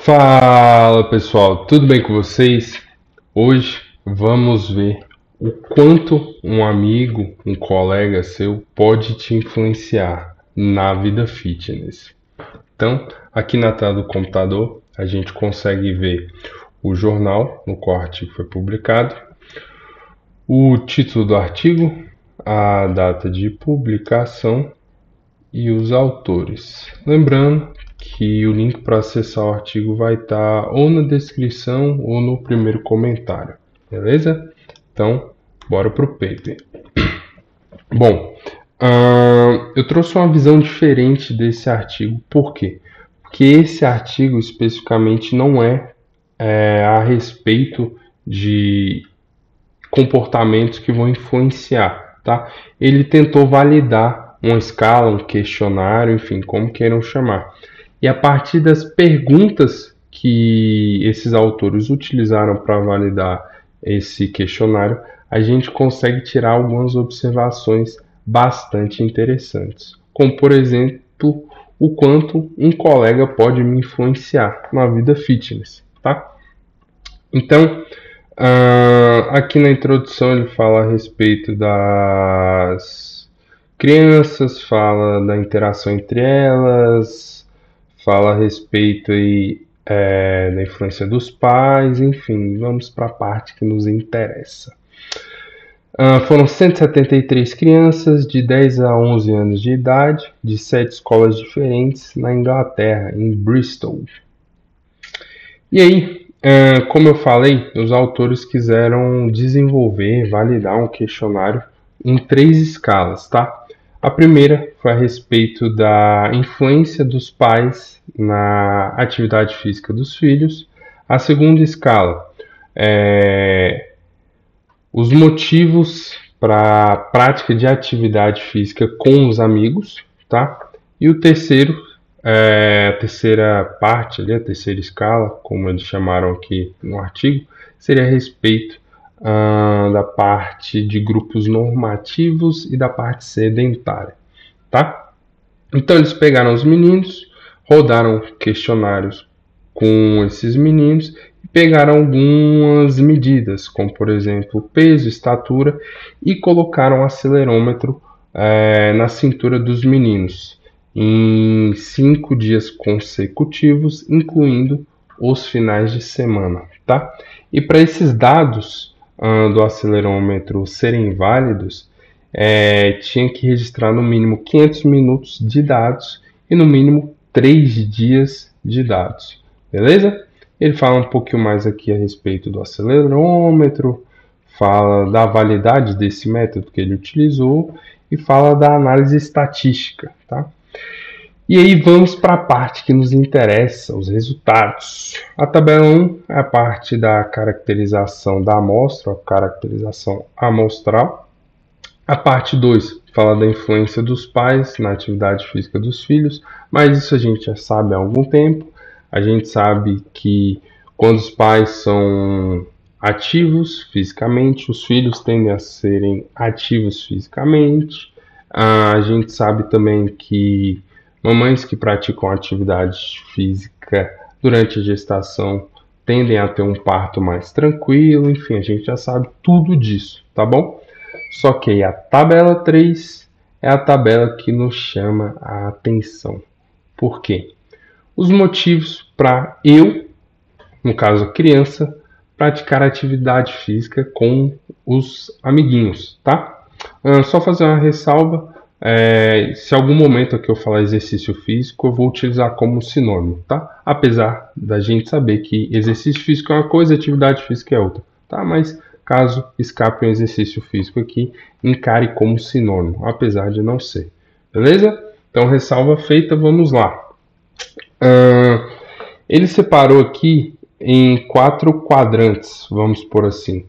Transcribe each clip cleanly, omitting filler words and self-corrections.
Fala pessoal, tudo bem com vocês? Hoje vamos ver o quanto um amigo, um colega seu pode te influenciar na vida fitness. Então, aqui na tela do computador, a gente consegue ver o jornal no qual o artigo foi publicado, o título do artigo, a data de publicação e os autores. Lembrando que o link para acessar o artigo vai estar ou na descrição ou no primeiro comentário, beleza? Então, bora pro paper. Bom, eu trouxe uma visão diferente desse artigo, por quê? Porque esse artigo especificamente não é a respeito de comportamentos que vão influenciar, tá? Ele tentou validar uma escala, um questionário, enfim, como queiram chamar. E a partir das perguntas que esses autores utilizaram para validar esse questionário, a gente consegue tirar algumas observações bastante interessantes, como por exemplo, o quanto um colega pode me influenciar na vida fitness, tá? Então, aqui na introdução ele fala a respeito das crianças, fala da interação entre elas, fala a respeito da influência dos pais, enfim, vamos para a parte que nos interessa. Foram 173 crianças de 10 a 11 anos de idade, de 7 escolas diferentes na Inglaterra, em Bristol. E aí, como eu falei, os autores quiseram desenvolver, validar um questionário em 3 escalas, tá? A primeira foi a respeito da influência dos pais na atividade física dos filhos. A segunda escala, os motivos para a prática de atividade física com os amigos, tá? E o terceiro, a terceira parte, ali, a terceira escala, como eles chamaram aqui no artigo, seria a respeito da parte de grupos normativos e da parte sedentária, tá? Então eles pegaram os meninos, rodaram questionários com esses meninos e pegaram algumas medidas, como por exemplo peso, estatura, e colocaram o acelerômetro na cintura dos meninos em 5 dias consecutivos, incluindo os finais de semana, tá? E para esses dados do acelerômetro serem válidos, tinha que registrar no mínimo 500 minutos de dados e no mínimo 3 dias de dados, beleza? Ele fala um pouquinho mais aqui a respeito do acelerômetro, fala da validade desse método que ele utilizou e fala da análise estatística, tá? E aí vamos para a parte que nos interessa, os resultados. A tabela 1 é a parte da caracterização da amostra, a caracterização amostral. A parte 2 fala da influência dos pais na atividade física dos filhos, mas isso a gente já sabe há algum tempo. A gente sabe que quando os pais são ativos fisicamente, os filhos tendem a serem ativos fisicamente. A gente sabe também que mamães que praticam atividade física durante a gestação tendem a ter um parto mais tranquilo, enfim, a gente já sabe tudo disso, tá bom? Só que a tabela 3 é a tabela que nos chama a atenção. Por quê? Os motivos para eu, no caso a criança, praticar atividade física com os amiguinhos, tá? Só fazer uma ressalva, se algum momento aqui eu falar exercício físico, eu vou utilizar como sinônimo, tá? Apesar da gente saber que exercício físico é uma coisa, atividade física é outra, tá? Mas caso escape um exercício físico aqui, encare como sinônimo, apesar de não ser, beleza? Então, ressalva feita, vamos lá. Ele separou aqui em 4 quadrantes, vamos por assim.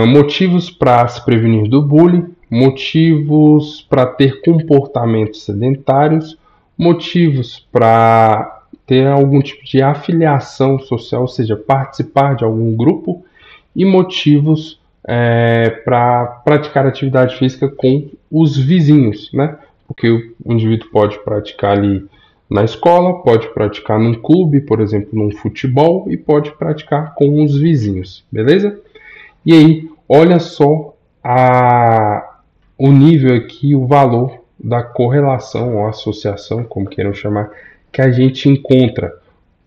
Motivos para se prevenir do bullying, motivos para ter comportamentos sedentários, motivos para ter algum tipo de afiliação social, ou seja, participar de algum grupo, e motivos para praticar atividade física com os vizinhos, né? Porque o indivíduo pode praticar ali na escola, pode praticar num clube, por exemplo, num futebol, e pode praticar com os vizinhos, beleza? E aí, olha só o nível aqui, o valor da correlação ou associação, como queiram chamar, que a gente encontra,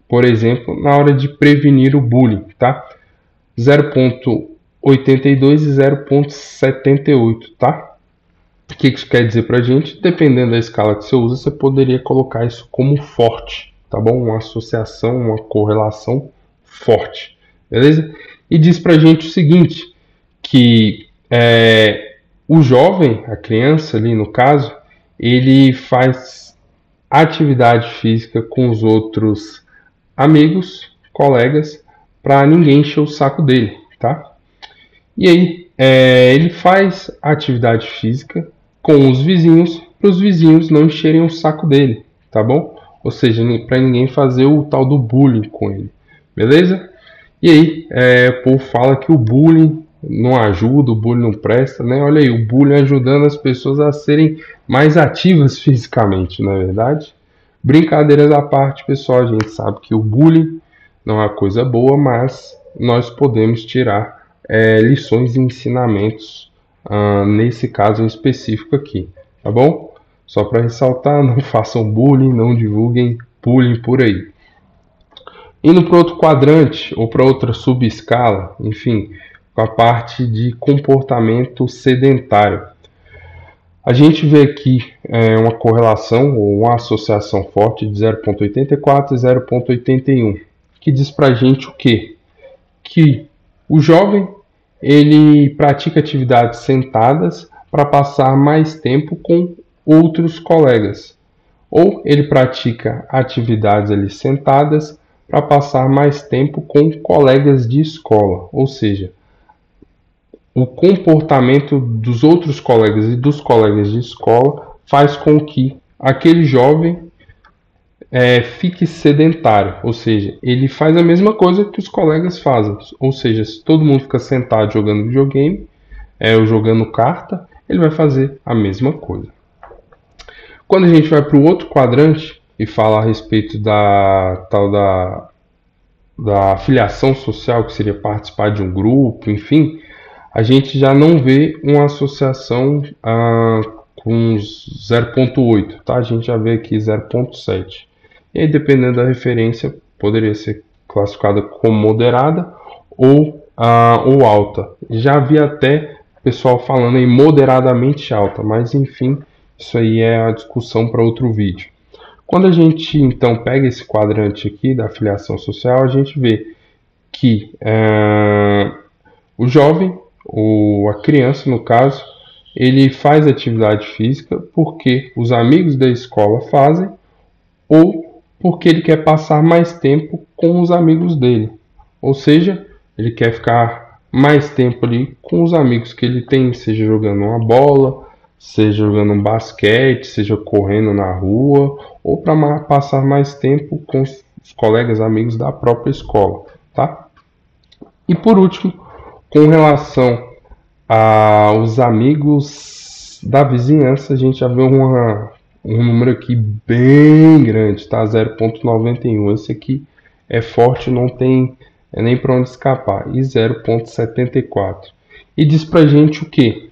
por exemplo, na hora de prevenir o bullying, tá? 0,82 e 0,78, tá? O que isso quer dizer pra gente? Dependendo da escala que você usa, você poderia colocar isso como forte, tá bom? Uma associação, uma correlação forte, beleza? E diz pra gente o seguinte, que o jovem, a criança ali no caso, ele faz atividade física com os outros amigos, colegas, para ninguém encher o saco dele, tá? E aí, ele faz atividade física com os vizinhos, para os vizinhos não encherem o saco dele, tá bom? Ou seja, para ninguém fazer o tal do bullying com ele, beleza? E aí, o povo fala que o bullying não ajuda, o bullying não presta, né? Olha aí, o bullying ajudando as pessoas a serem mais ativas fisicamente, não é verdade? Brincadeiras à parte, pessoal, a gente sabe que o bullying não é uma coisa boa, mas nós podemos tirar lições e ensinamentos nesse caso em específico aqui, tá bom? Só para ressaltar, não façam bullying, não divulguem bullying por aí. Indo para outro quadrante ou para outra subescala, enfim, com a parte de comportamento sedentário. A gente vê aqui uma correlação ou uma associação forte de 0,84 e 0,81, que diz para a gente o quê? Que o jovem ele pratica atividades sentadas para passar mais tempo com outros colegas, ou ele pratica atividades ali sentadas para passar mais tempo com colegas de escola, ou seja, o comportamento dos outros colegas e dos colegas de escola faz com que aquele jovem fique sedentário, ou seja, ele faz a mesma coisa que os colegas fazem, ou seja, se todo mundo fica sentado jogando videogame ou jogando carta, ele vai fazer a mesma coisa. Quando a gente vai para o outro quadrante e fala a respeito da tal da afiliação social, que seria participar de um grupo, enfim, a gente já não vê uma associação com 0,8, tá? A gente já vê aqui 0,7. E aí, dependendo da referência, poderia ser classificada como moderada ou alta. Já vi até pessoal falando em moderadamente alta, mas enfim, isso aí é a discussão para outro vídeo. Quando a gente então pega esse quadrante aqui da afiliação social, a gente vê que o jovem, ou a criança no caso, ele faz atividade física porque os amigos da escola fazem ou porque ele quer passar mais tempo com os amigos dele. Ou seja, ele quer ficar mais tempo ali com os amigos que ele tem, seja jogando uma bola, seja jogando um basquete, seja correndo na rua, ou para passar mais tempo com os colegas amigos da própria escola, tá? E por último, com relação aos amigos da vizinhança, a gente já vê um número aqui bem grande, tá? 0,91. Esse aqui é forte, não tem nem para onde escapar. E 0,74. E diz pra gente o quê?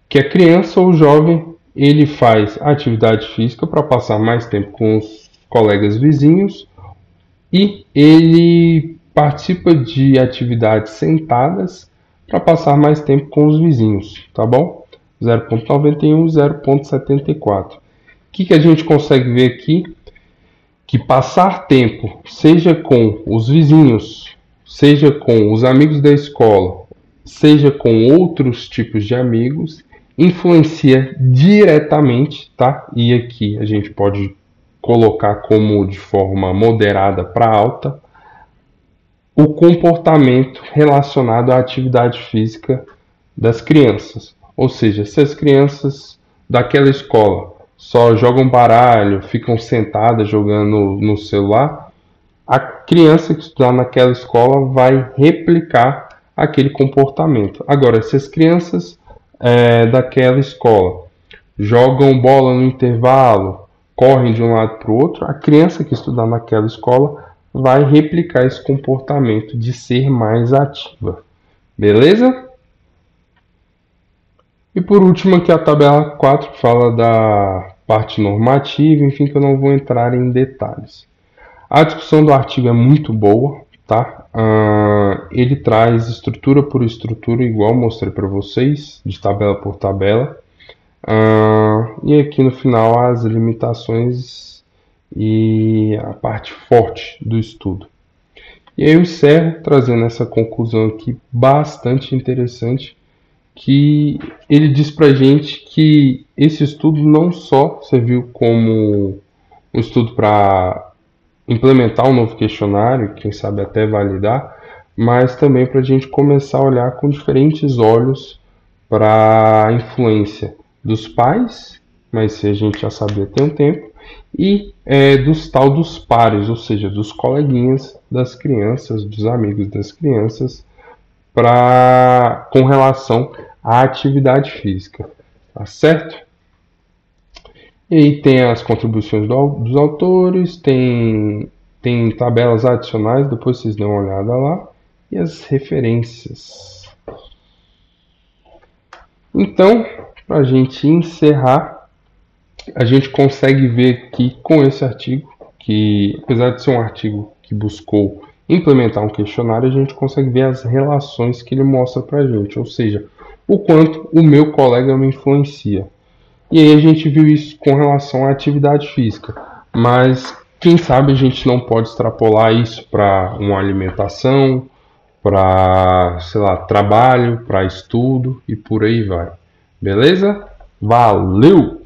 Que a criança ou jovem, ele faz atividade física para passar mais tempo com os colegas vizinhos e ele participa de atividades sentadas para passar mais tempo com os vizinhos, tá bom? 0,91 e 0,74. O que a gente consegue ver aqui? Que passar tempo, seja com os vizinhos, seja com os amigos da escola, seja com outros tipos de amigos, influencia diretamente, tá? E aqui a gente pode colocar como de forma moderada para alta, o comportamento relacionado à atividade física das crianças. Ou seja, se as crianças daquela escola só jogam baralho, ficam sentadas jogando no celular, a criança que estudar naquela escola vai replicar aquele comportamento. Agora, se as crianças daquela escola jogam bola no intervalo, correm de um lado para o outro, a criança que estudar naquela escola vai replicar esse comportamento de ser mais ativa. Beleza? E por último aqui a tabela 4 que fala da parte normativa, enfim, que eu não vou entrar em detalhes. A discussão do artigo é muito boa, tá? Ele traz estrutura por estrutura, igual mostrei para vocês, de tabela por tabela. E aqui no final as limitações e a parte forte do estudo. E aí eu encerro trazendo essa conclusão aqui bastante interessante, que ele diz pra gente que esse estudo não só serviu como um estudo para implementar um novo questionário, quem sabe até validar, mas também para a gente começar a olhar com diferentes olhos para a influência dos pais, mas se a gente já sabia tem um tempo, e dos pares, ou seja, dos coleguinhas das crianças, dos amigos das crianças, com relação à atividade física, tá certo? E aí tem as contribuições dos autores, tem tabelas adicionais, depois vocês dão uma olhada lá, e as referências. Então, para a gente encerrar, a gente consegue ver que com esse artigo, que apesar de ser um artigo que buscou implementar um questionário, a gente consegue ver as relações que ele mostra para a gente, ou seja, o quanto o meu colega me influencia. E aí a gente viu isso com relação à atividade física, mas quem sabe a gente não pode extrapolar isso para uma alimentação, para, sei lá, trabalho, para estudo e por aí vai. Beleza? Valeu!